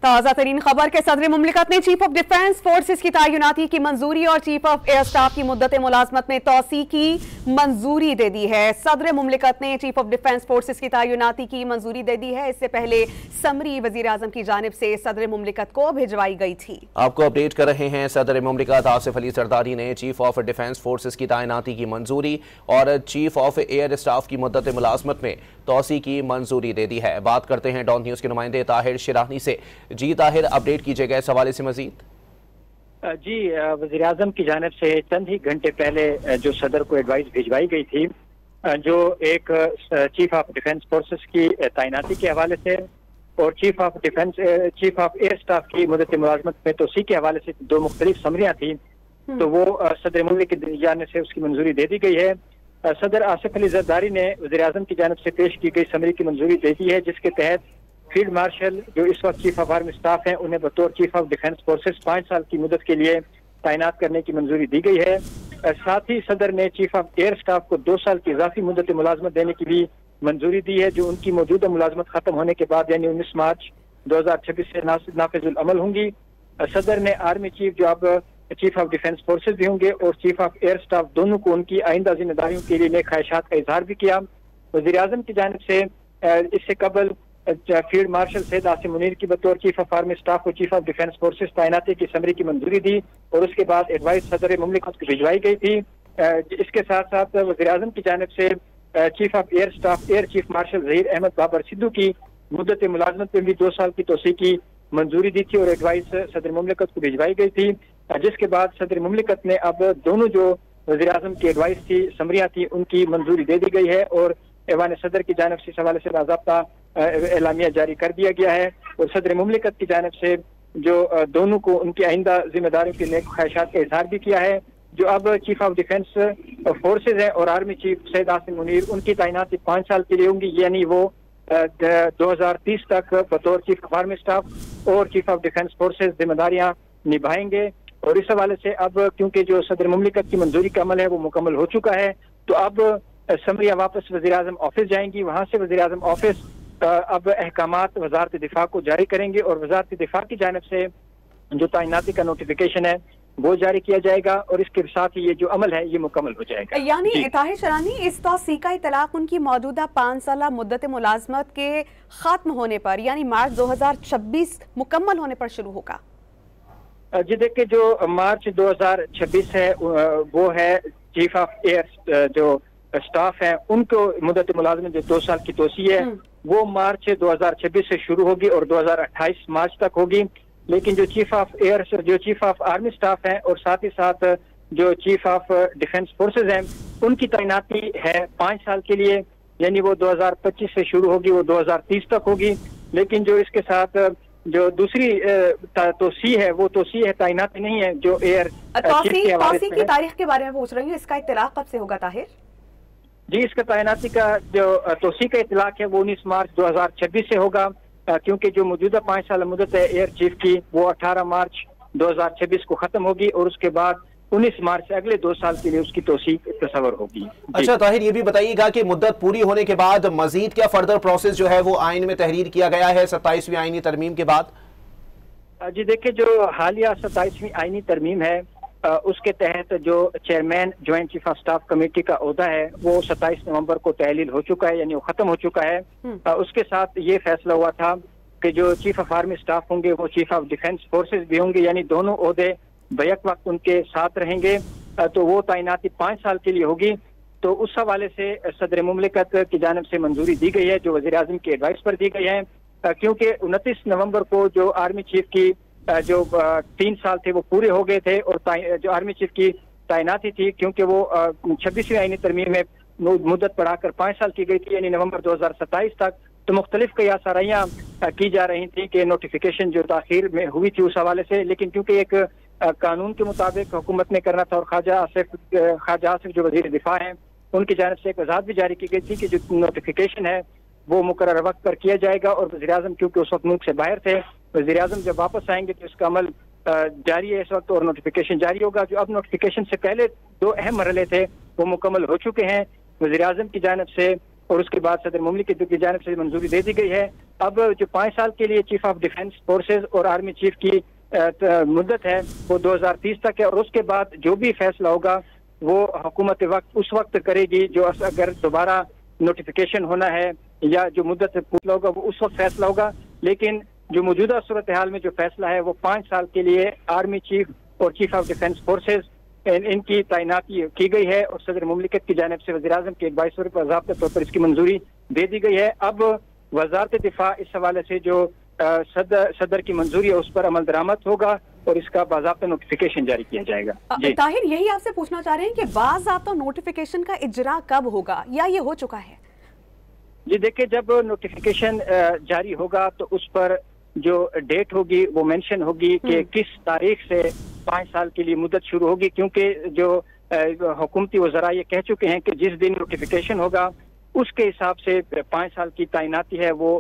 ताज़ा तरीन खबर के सदर मुमलिकत ने चीफ ऑफ डिफेंस फोर्सेस की तैनाती की मंजूरी और चीफ ऑफ एयर स्टाफ की मुद्दत मुलाजमत में तोसी की मंजूरी दे दी है। सदर मुमलिकत ने चीफ ऑफ डिफेंस फोर्सेस की तैनाती की मंजूरी दे दी है। इससे पहले समरी वजीर आजम की जानिब से सदर मुमलिकत को भिजवाई गई थी। आपको अपडेट कर रहे हैं। सदर मुमलिकत आसिफ अली जरदारी ने चीफ ऑफ डिफेंस फोर्सेस की तैनाती की मंजूरी और चीफ ऑफ एयर स्टाफ की मुद्दत मुलाजमत में तोसी की मंजूरी दे दी है। बात करते हैं डॉन न्यूज के नुमाइंदे ताहिर शिरानी से। जी ताहिर, अपडेट कीजिएगा इस हवाले से मजीद। जी, वज़ीर आज़म की जानिब से चंद ही घंटे पहले जो सदर को एडवाइस भिजवाई गई थी, जो एक चीफ ऑफ डिफेंस फोर्सेस की तैनाती के हवाले से और चीफ ऑफ एयर स्टाफ की मुद्दत मुलाजमत में तोसी के हवाले से दो मुख्तलिफ समरियाँ थी, तो वो सदर मुल्क की जानिब से उसकी मंजूरी दे दी गई है। सदर आसिफ अली जरदारी ने वज़ीर आज़म की जानिब से पेश की गई समरी की मंजूरी दे दी है, जिसके तहत फील्ड मार्शल जो इस वक्त चीफ ऑफ आर्मी स्टाफ हैं, उन्हें बतौर चीफ ऑफ डिफेंस फोर्सेस 5 साल की मुद्दत के लिए तैनात करने की मंजूरी दी गई है। साथ ही सदर ने चीफ ऑफ एयर स्टाफ को 2 साल की इजाफी मुद्दत मुलाजमत देने की भी मंजूरी दी है, जो उनकी मौजूदा मुलाजमत खत्म होने के बाद यानी 19 मार्च 2026 से नाफिजुल अमल होंगी। सदर ने आर्मी चीफ जो अब चीफ ऑफ डिफेंस फोर्सेस भी होंगे और चीफ ऑफ एयर स्टाफ दोनों को उनकी आइंदा जिम्मेदारियों के लिए नेक ख्वाहिशात का इजहार भी किया। वज़ीर आज़म की जानिब से इससे कबल फील्ड मार्शल सैयद आसिम मुनीर की बतौर चीफ ऑफ आर्मी स्टाफ को चीफ ऑफ डिफेंस फोर्सेस तैनाती की समरी की मंजूरी दी और उसके बाद एडवाइस सदर मुमलिकत को भिजवाई गई थी। इसके साथ साथ वज़ीर आज़म की जानिब से chief of air staff air chief marshal Zaheer Ahmed Babar Sidhu की मुद्दत मुलाजमत में भी 2 साल की तोसी की मंजूरी दी थी और एडवाइस सदर मुमलिकत को भिजवाई गई थी, जिसके बाद सदर मुमलिकत ने अब दोनों जो वज़ीर आज़म की एडवाइस थी, समरियाँ थी, उनकी मंजूरी दे दी गई है और ऐवान सदर की जानिब से इस हवाले से बाज़ाब्ता एलामिया जारी कर दिया गया है और सदर मुमलिकत की जानिब से जो दोनों को उनकी आइंदा जिम्मेदारियों के नेक ख्वाहिशात का इजहार भी किया है। जो अब चीफ ऑफ डिफेंस फोर्सेज हैं और आर्मी चीफ सैयद आसिम मुनीर, उनकी तैनाती 5 साल के लिए होंगी, यानी वो 2030 तक बतौर चीफ ऑफ आर्मी स्टाफ और चीफ ऑफ डिफेंस फोर्सेज जिम्मेदारियां निभाएंगे। और इस हवाले से अब क्योंकि जो सदर मुमलिकत की मंजूरी का अमल है वो मुकम्मल हो चुका है, तो अब समरिया वापस वज़ीर आज़म ऑफिस जाएंगी। वहां से वज़ीर आज़म ऑफिस अब अहकामात वज़ारत दिफा को जारी करेंगे और वज़ारत दिफा की जानिब से जो तैनाती का नोटिफिकेशन है वो जारी किया जाएगा और इसके साथ ही ये जो अमल है ये मुकम्मल हो जाएगा। यानी ताहिर शरानी, इस तौसीक़ का इतलाक़ उनकी मौजूदा 5 साल मुद्दत मुलाजमत के खत्म होने पर यानी मार्च 2026 मुकम्मल होने पर शुरू होगा। जी देखिए, जो मार्च 2026 है वो है चीफ ऑफ एयर जो स्टाफ है उनको मुद्दत मुलाजमत जो 2 साल की तोसी है वो मार्च 2026 से शुरू होगी और 2028 मार्च तक होगी। लेकिन जो चीफ ऑफ आर्मी स्टाफ है और साथ ही साथ जो चीफ ऑफ डिफेंस फोर्सेज हैं उनकी तैनाती है 5 साल के लिए, यानी वो 2025 से शुरू होगी, वो 2030 तक होगी। लेकिन जो इसके साथ जो दूसरी तोसी है वो तोसी है, तैनाती नहीं है जो एयर तोसी की तारीख के बारे में पूछ रही हूँ, इसका इत्तलाक कब से होगा ताहिर? जी, इसका तैनाती का जो तोसी का इत्तलाक है वो 19 मार्च 2026 से होगा, क्योंकि जो मौजूदा 5 साल मुद्दत है एयर चीफ की वो 18 मार्च 2026 को खत्म होगी और उसके बाद 19 मार्च से अगले 2 साल के लिए उसकी तोसी तस्वर होगी। अच्छा ताहिर, ये भी बताइएगा कि मुद्दत पूरी होने के बाद मजीद क्या फर्दर प्रोसेस जो है वो आइन में तहरीर किया गया है 27वीं आइनी तरमीम के बाद? जी देखिए, जो हालिया 27वीं आइनी तरमीम है उसके तहत जो chairman joint chief of staff committee का ओहदा है वो 27 नवंबर को तहलील हो चुका है, यानी वो खत्म हो चुका है। उसके साथ ये फैसला हुआ था कि जो चीफ ऑफ आर्मी स्टाफ होंगे वो चीफ ऑफ डिफेंस फोर्सेज भी होंगे, यानी दोनों ओहदे बैक वक्त उनके साथ रहेंगे, तो वो तैनाती 5 साल के लिए होगी। तो उस हवाले से सदर मुमलिकत की जानिब से मंजूरी दी गई है जो वज़ीर आज़म की एडवाइस पर दी गई है, क्योंकि 29 नवंबर को जो आर्मी चीफ की जो 3 साल थे वो पूरे हो गए थे और जो आर्मी चीफ की तैनाती थी, क्योंकि वो 26वीं आईनी तरमीम में मुद्दत बढ़ाकर 5 साल की गई थी, यानी नवंबर 2027 तक, तो मुख्तलिफ कयासाराइयाँ की जा रही थी कि नोटिफिकेशन जो ताखीर में हुई थी उस हवाले से। लेकिन क्योंकि एक कानून के मुताबिक हुकूमत ने करना था और ख्वाजा आसिफ जो वज़ीर दिफा हैं उनकी जानिब से एक वज़ाहत भी जारी की गई थी कि जो नोटिफिकेशन है वो मुकर्रर वक्त पर किया जाएगा और वज़ीर आज़म क्योंकि उस वक्त मुल्क से बाहर थे, वज़ीर आज़म जब वापस आएंगे तो इसका अमल जारी है इस वक्त और नोटिफिकेशन जारी होगा। जो अब नोटिफिकेशन से पहले 2 अहम मरहले थे वो मुकम्मल हो चुके हैं। वज़ीर आज़म की जानिब से और उसके बाद सदर मुमलिकत की जानिब से मंजूरी दे दी गई है। अब जो 5 साल के लिए चीफ ऑफ डिफेंस फोर्सेज और आर्मी चीफ की मुद्दत है वो 2030 तक है, और उसके बाद जो भी फैसला होगा वो हुकूमत वक्त उस वक्त करेगी। जो अगर दोबारा नोटिफिकेशन होना है या जो मुद्दत पूरा होगा वो उस वक्त फैसला होगा। लेकिन जो मौजूदा सूरत हाल में जो फैसला है वो 5 साल के लिए आर्मी चीफ और चीफ ऑफ डिफेंस फोर्सेज इनकी तैनाती की गई है, और सदर मुमलिकत की जानिब से वज़ीर आज़म के एडवाइस पर बाज़ाब्ता तौर पर इसकी मंजूरी दे दी गई है। अब वज़ारत दिफा इस हवाले से जो सदर की मंजूरी है उस पर अमल दरामद होगा और इसका बाज़ाब्ता नोटिफिकेशन जारी किया जाएगा। ताहिर, यही आपसे पूछना चाह रहे हैं कि बाज़ाब्ता नोटिफिकेशन का इजरा कब होगा या ये हो चुका है? जी देखिए, जब नोटिफिकेशन जारी होगा तो उस पर जो डेट होगी वो मेंशन होगी कि किस तारीख से 5 साल के लिए मुद्दत शुरू होगी, क्योंकि जो हुकूमती वज़रा ये कह चुके हैं कि जिस दिन नोटिफिकेशन होगा उसके हिसाब से 5 साल की तैनाती है वो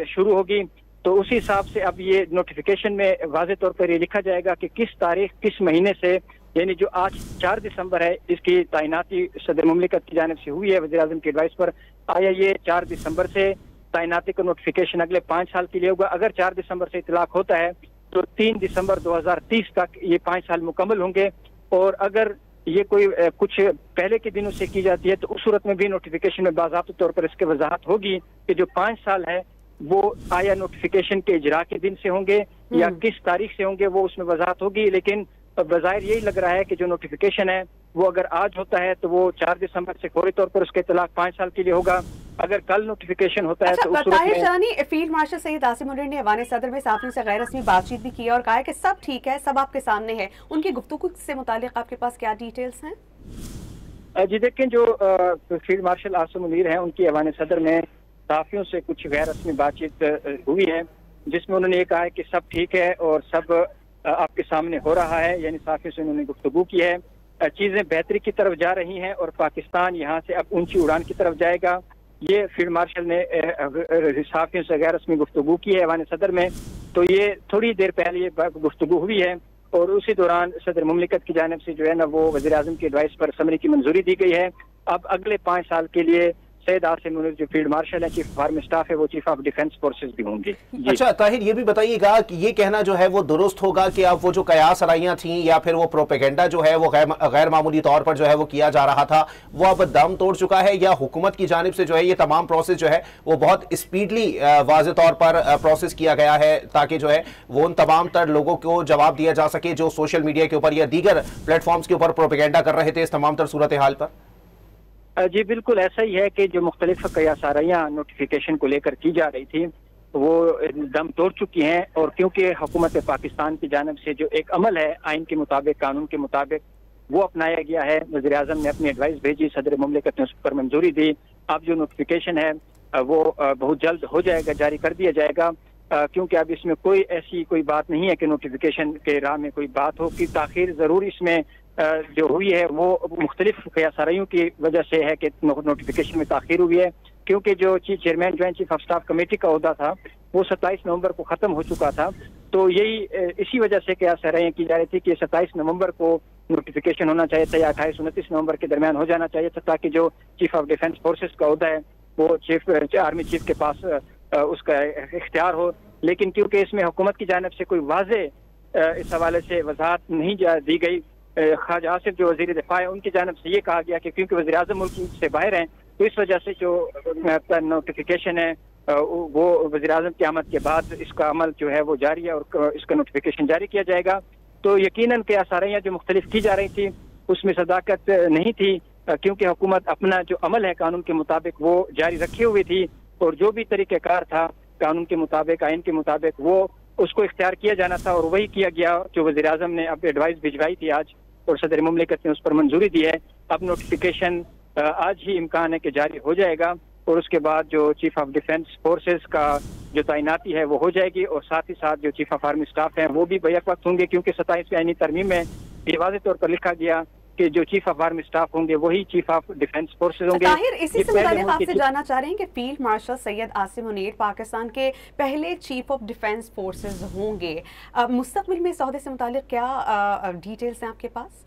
शुरू होगी। तो उसी हिसाब से अब ये नोटिफिकेशन में वाज़ेह तौर पर ये लिखा जाएगा कि किस तारीख किस महीने से, यानी जो आज 4 दिसंबर है इसकी तैनाती सदर मुमलिकत की जानिब से हुई है वज़ीर आज़म की एडवाइस पर, आया ये 4 दिसंबर से तैनाती का नोटिफिकेशन अगले 5 साल के लिए होगा। अगर 4 दिसंबर से इतलाक होता है तो 3 दिसंबर 2030 तक ये 5 साल मुकम्मल होंगे, और अगर ये कोई कुछ पहले के दिनों से की जाती है तो उस सूरत में भी नोटिफिकेशन में बाज़ाब्ता तौर पर इसके वजाहत होगी कि जो 5 साल है वो आया नोटिफिकेशन के इजरा के दिन से होंगे या किस तारीख से होंगे, वो उसमें वजाहत होगी। लेकिन बज़ाहिर यही लग रहा है कि जो नोटिफिकेशन है वो अगर आज होता है तो वो 4 दिसंबर से फौरी तौर पर उसका इतलाक 5 साल के लिए होगा। अगर कल नोटिफिकेशन होता है तो उस सूरत में फील्ड मार्शल सैयद आसिम मुनीर ने ऐवान सदर में साफियों से गैर रस्मी बातचीत भी की और कहा है कि सब ठीक है, सब आपके सामने है। उनकी गुफ्तगू से मुतालिक आपके पास क्या डिटेल्स हैं? जी देखें, जो फील्ड मार्शल आसिम मुनीर हैं उनकी ऐवान सदर में साफियों से कुछ गैर रस्मी बातचीत हुई है, जिसमें उन्होंने ये कहा है कि सब ठीक है और सब आपके सामने हो रहा है, यानी साफियों से उन्होंने गुफ्तगू की है, चीजें बेहतरी की तरफ जा रही हैं और पाकिस्तान यहाँ से अब ऊंची उड़ान की तरफ जाएगा। ये फील्ड मार्शल ने साफियों से गैर रस्मी गुफ्तगू की है ऐवान सदर में। तो ये थोड़ी देर पहले ये गुफ्तगू हुई है और उसी दौरान सदर मुमलिकत की जानिब से जो है ना वो वज़ीर आज़म की एडवाइस पर समरी की मंजूरी दी गई है। अब अगले 5 साल के लिए सैयद आसिम मुनीर जो फील्ड मार्शल है, चीफ ऑफ आर्मी स्टाफ है, वो चीफ ऑफ डिफेंस फोर्सेज भी होंगे। अच्छा ताहिर, ये भी बताइएगा कि ये कहना जो है वो दुरुस्त होगा कि अब वो जो कयास आराइयां थी या फिर वो प्रोपेगेंडा जो है वो गैर मामूली तौर पर जो है वो किया जा रहा था वो अब दम तोड़ चुका है, या हुकूमत की जानिब से जो है ये तमाम प्रोसेस जो है वो बहुत स्पीडली वाज़ेह तौर पर प्रोसेस किया गया है ताकि जो है वो उन तमाम तर लोगों को जवाब दिया जा सके जो सोशल मीडिया के ऊपर या दीगर प्लेटफॉर्म्स के ऊपर प्रोपेगेंडा कर रहे थे इस तमाम तर सूरत हाल पर? जी बिल्कुल ऐसा ही है कि जो मुख्तलिफ कयासाराइयाँ नोटिफिकेशन को लेकर की जा रही थी वो दम तोड़ चुकी हैं, और क्योंकि हुकूमत पाकिस्तान की जानिब से जो एक अमल है आइन के मुताबिक, कानून के मुताबिक, वो अपनाया गया है। वज़ीर आज़म ने अपनी एडवाइस भेजी, सदर मुमलिकत ने उस पर मंजूरी दी। अब जो नोटिफिकेशन है वो बहुत जल्द हो जाएगा, जारी कर दिया जाएगा, क्योंकि अब इसमें कोई ऐसी कोई बात नहीं है कि नोटिफिकेशन के राह में कोई बात हो कि ताखीर ज़रूर इसमें जो हुई है वो मुख्तलिफ कयासाराइयों की वजह से है कि नोटिफिकेशन में ताखीर हुई है, क्योंकि जो chairman joint chief of staff committee का ओहदा था वो 27 नवंबर को ख़त्म हो चुका था। तो यही इसी वजह से कयासाराइयाँ की जा रही थी कि 27 नवंबर को नोटिफिकेशन होना चाहिए था या 28-29 नवंबर के दरमियान हो जाना चाहिए था, ताकि जो चीफ ऑफ डिफेंस फोर्सेज का ओहदा है वो आर्मी चीफ के पास उसका इख्तियार हो। लेकिन क्योंकि इसमें हुकूमत की जानिब से कोई वाज़ेह इस हवाले से वजाहत नहीं दी गई, ख्वाजा आसिफ जो वज़ीर दिफा है उनकी जानिब से ये कहा गया कि क्योंकि वज़ीर आज़म मुल्क से बाहर हैं तो इस वजह से जो नोटिफिकेशन है वो वज़ीर आज़म की आमद के बाद इसका अमल जो है वो जारी है और इसका नोटिफिकेशन जारी किया जाएगा। तो यकीनन कयासाराइयाँ जो मुख्तलिफ की जा रही थी उसमें सदाकत नहीं थी, क्योंकि हुकूमत अपना जो अमल है कानून के मुताबिक वो जारी रखे हुई थी, और जो भी तरीक़ेकार था कानून के मुताबिक, आइन के मुताबिक, वो उसको इख्तियार किया जाना था और वही किया गया। जो वज़ीर आज़म ने अब एडवाइस भिजवाई थी आज और सदर मुमलिकत ने उस पर मंजूरी दी है, अब नोटिफिकेशन आज ही इम्कान है कि जारी हो जाएगा, और उसके बाद जो चीफ ऑफ डिफेंस फोर्सेस का जो तैनाती है वो हो जाएगी, और साथ ही साथ जो चीफ ऑफ आर्मी स्टाफ हैं वो भी बैक वक्त होंगे, क्योंकि 27वीं आईनी तरमीम में ये वाज़ेह तौर पर लिखा गया कि जो चीफ ऑफ आर्मी स्टाफ होंगे वही चीफ ऑफ डिफेंस फोर्सेज होंगे। ताहिर, इसी से मुताल्लिक़ आपसे जानना चाह रहे हैं कि फील्ड मार्शल सैयद आसिम मुनीर पाकिस्तान के पहले चीफ ऑफ डिफेंस फोर्सेज होंगे, मुस्तक़बिल में इस ओहदे से मुताल्लिक़ क्या डिटेल्स हैं आपके पास?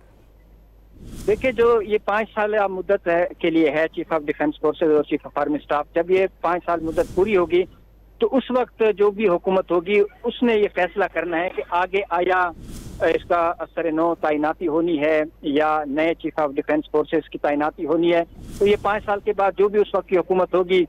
देखिए, जो ये 5 साल मुद्दत है के लिए है चीफ ऑफ डिफेंस फोर्सेज और चीफ ऑफ आर्मी स्टाफ, जब ये 5 साल मुद्दत पूरी होगी तो उस वक्त जो भी हुकूमत होगी उसने ये फैसला करना है कि आगे आया इसका असर नो तैनाती होनी है या नए चीफ ऑफ डिफेंस फोर्सेस की तैनाती होनी है। तो ये 5 साल के बाद जो भी उस वक्त की हुकूमत होगी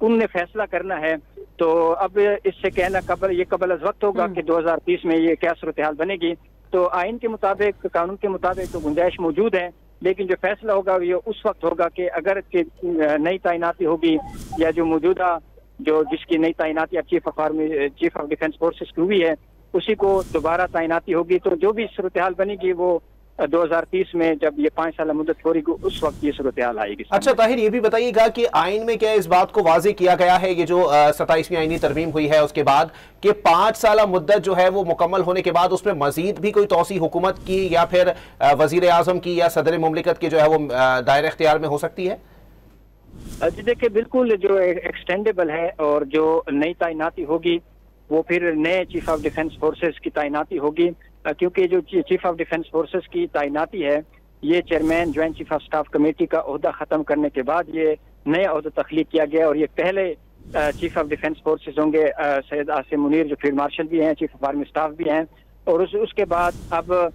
उनने फैसला करना है। तो अब इससे कहना कबल अज वक्त होगा कि 2030 में ये क्या सूरत हाल बनेगी। तो आइन के मुताबिक, कानून के मुताबिक तो गुंजाइश मौजूद है, लेकिन जो फैसला होगा ये उस वक्त होगा कि अगर नई तैनाती होगी या जो मौजूदा जो जिसकी नई तैनाती अब चीफ ऑफ डिफेंस फोर्सेस की हुई है उसी को दोबारा तैनाती होगी। तो जो भी सूरत हाल बनेगी वो 2030 में जब ये 5 साल मुद्दत पूरी उस वक्त ये सूरत हाल आएगी। अच्छा ताहिर, ये भी बताइएगा कि आइन में क्या इस बात को वाजे किया गया है, ये जो 27वीं आईनी तरमीम हुई है उसके बाद, कि 5 साल मुद्दत जो है वो मुकम्मल होने के बाद उसमें मजीद भी कोई तौसी हुकूमत की या फिर वजीर आजम की या सदर मुमलिकत की जो है वो दायरे इख्तियार में हो सकती है? जी देखिए, बिल्कुल जो एक्सटेंडेबल है और जो नई तैनाती होगी वो फिर नए चीफ ऑफ डिफेंस फोर्सेस की तैनाती होगी, क्योंकि जो चीफ ऑफ डिफेंस फोर्सेस की तैनाती है ये chairman joint chief of staff committee का ओहदा खत्म करने के बाद ये नया ओहदा तख्लीक किया गया और ये पहले चीफ ऑफ डिफेंस फोर्सेस होंगे। सैयद आसिम मुनीर जो फील्ड मार्शल भी हैं, चीफ ऑफ आर्मी स्टाफ भी हैं, और उसके बाद अब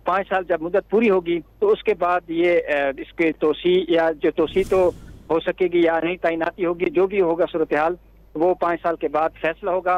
5 साल जब मुद्दत पूरी होगी तो उसके बाद ये इसके तोसी या जो तोसी तो हो सकेगी या नहीं तैनाती होगी, जो भी होगा सूरत हाल वो 5 साल के बाद फैसला होगा।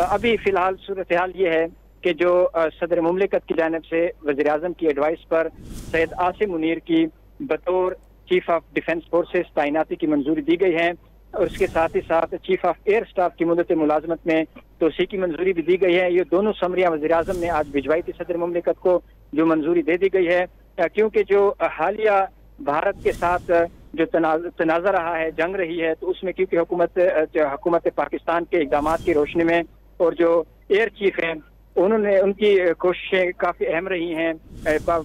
अभी फिलहाल सूरत हाल ये है कि जो सदर मुमलिकत की जानिब से वज़ीर आज़म की एडवाइस पर सैयद आसिम मुनीर की बतौर चीफ ऑफ डिफेंस फोर्सेस तैनाती की मंजूरी दी गई है और उसके साथ ही साथ चीफ ऑफ एयर स्टाफ की मुद्दत मुलाजमत में तोसी की मंजूरी भी दी गई है। ये दोनों समरियाँ वज़ीर आज़म ने आज भिजवाई थी सदर मुमलिकत को, जो मंजूरी दे दी गई है, क्योंकि जो हालिया भारत के साथ जो तनाज़ा रहा है, जंग रही है, तो उसमें क्योंकि हुकूमत पाकिस्तान के इक़दाम की रोशनी में और जो एयर चीफ हैं उन्होंने उनकी कोशिशें काफ़ी अहम रही हैं।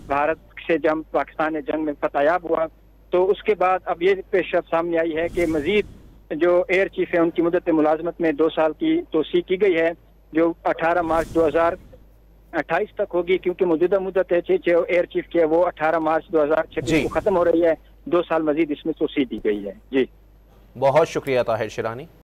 भारत से जब पाकिस्तान ने जंग में फतयाब हुआ तो उसके बाद अब ये पेशरफ सामने आई है कि मजीद जो एयर चीफ है उनकी मुद्दत मुलाजमत में 2 साल की तोसी की गई है, जो 18 मार्च 2028 तक होगी, क्योंकि मौजूदा मुद्दत है जो एयर चीफ की है वो 18 मार्च 2026 को खत्म हो रही है। 2 साल मजीद इसमें तोसी दी गई है। जी बहुत शुक्रिया ताहिर शिरानी।